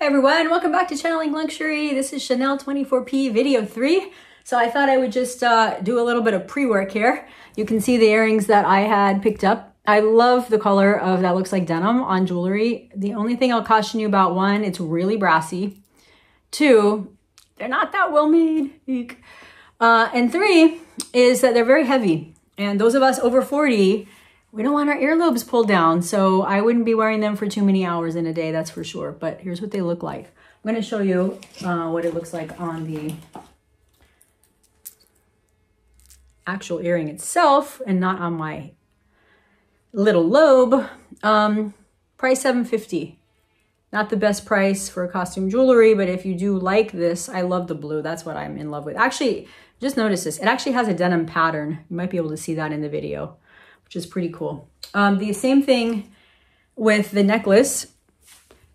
everyone, welcome back to Channeling Luxury. This is Chanel 24P video 3. So I thought I would just do a little bit of pre-work here. You can see the earrings that I had picked up. I love the color of that looks like denim on jewelry. The only thing I'll caution you about, one, it's really brassy. Two, they're not that well made. And three is that they're very heavy. And those of us over 40, we don't want our earlobes pulled down. So I wouldn't be wearing them for too many hours in a day, that's for sure. But here's what they look like. I'm going to show you what it looks like on the actual earring itself and not on my little lobe. Price $750. Not the best price for costume jewelry, but if you do like this, I love the blue. That's what I'm in love with. Actually, just notice this. It actually has a denim pattern. You might be able to see that in the video, which is pretty cool. The same thing with the necklace,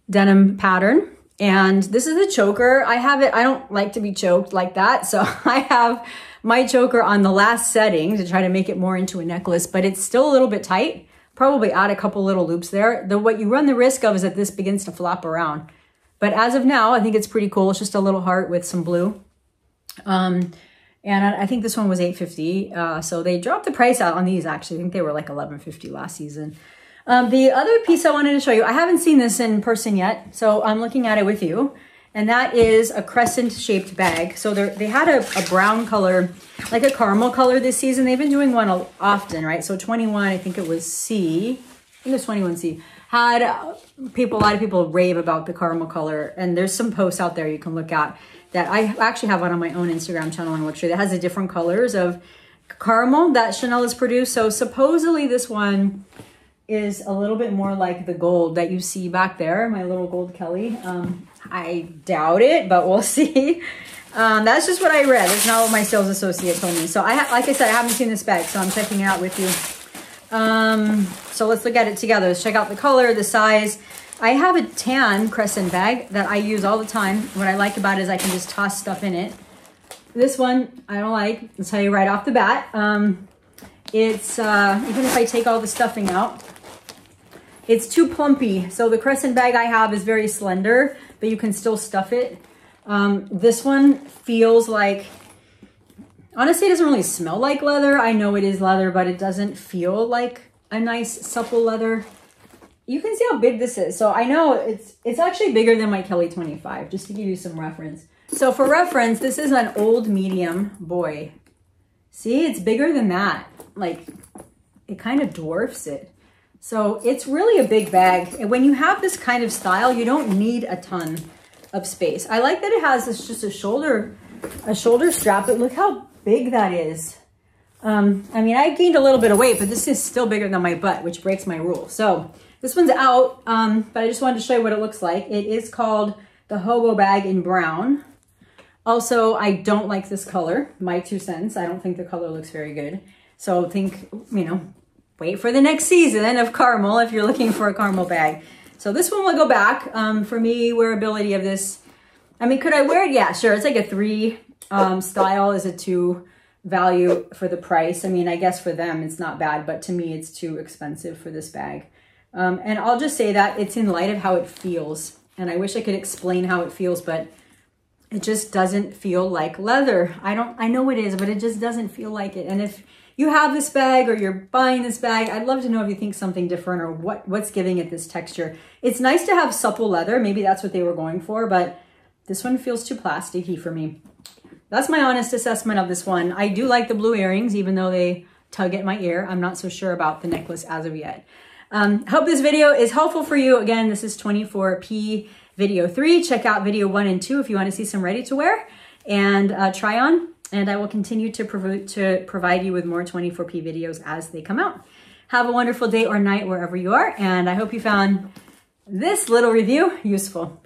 denim pattern. And this is a choker. I have it, I don't like to be choked like that. So I have my choker on the last setting to try to make it more into a necklace, but it's still a little bit tight. Probably add a couple little loops there. What you run the risk of is that this begins to flop around. But as of now, I think it's pretty cool. It's just a little heart with some blue. And I think this one was $850. So they dropped the price out on these actually. I think they were like $11.50 last season. The other piece I wanted to show you, I haven't seen this in person yet, so I'm looking at it with you. And that is a crescent shaped bag. So they had a brown color, like a caramel color this season. They've been doing one often, right? So 21, I think it was C. I think it was 21C. Had a lot of people rave about the caramel color. And there's some posts out there you can look at that I actually have one on my own Instagram channel on Luxury that has the different colors of caramel that Chanel has produced. So supposedly this one is a little bit more like the gold that you see back there, my little gold Kelly. I doubt it, but we'll see. That's just what I read. It's not what my sales associate told me. So like I said, I haven't seen this bag, so I'm checking it out with you. So let's look at it together. Let's check out the color, the size. I have a tan crescent bag that I use all the time. What I like about it is I can just toss stuff in it. This one I don't like. I'll tell you right off the bat. It's even if I take all the stuffing out, it's too plumpy. So the crescent bag I have is very slender, but you can still stuff it. This one feels like, honestly, it doesn't really smell like leather. I know it is leather, but it doesn't feel like a nice supple leather. You can see how big this is. So I know it's actually bigger than my Kelly 25, just to give you some reference. So for reference, this is an old medium boy. See, it's bigger than that. Like, it kind of dwarfs it. So it's really a big bag. And when you have this kind of style, you don't need a ton of space. I like that it has this just a shoulder strap, but look how big that is. I mean, I gained a little bit of weight, but this is still bigger than my butt, which breaks my rule. So this one's out, but I just wanted to show you what it looks like. It is called the Hobo bag in brown. Also, I don't like this color, my 2 cents. I don't think the color looks very good. So think, you know, wait for the next season of caramel if you're looking for a caramel bag. So this one will go back. For me, wearability of this, I mean, could I wear it? Yeah, sure. It's like a 3 style is a 2 value for the price. I mean, I guess for them it's not bad, but to me it's too expensive for this bag. And I'll just say that it's in light of how it feels. And I wish I could explain how it feels, but it just doesn't feel like leather. I know it is, but it just doesn't feel like it. And if you have this bag or you're buying this bag, I'd love to know if you think something different or what's giving it this texture. It's nice to have supple leather. Maybe that's what they were going for, but this one feels too plasticky for me. That's my honest assessment of this one. I do like the blue earrings, even though they tug at my ear. I'm not so sure about the necklace as of yet. Hope this video is helpful for you. Again, this is 24P video 3. Check out video 1 and 2 if you want to see some ready to wear and try on. And I will continue to provide you with more 24P videos as they come out. Have a wonderful day or night wherever you are. And I hope you found this little review useful.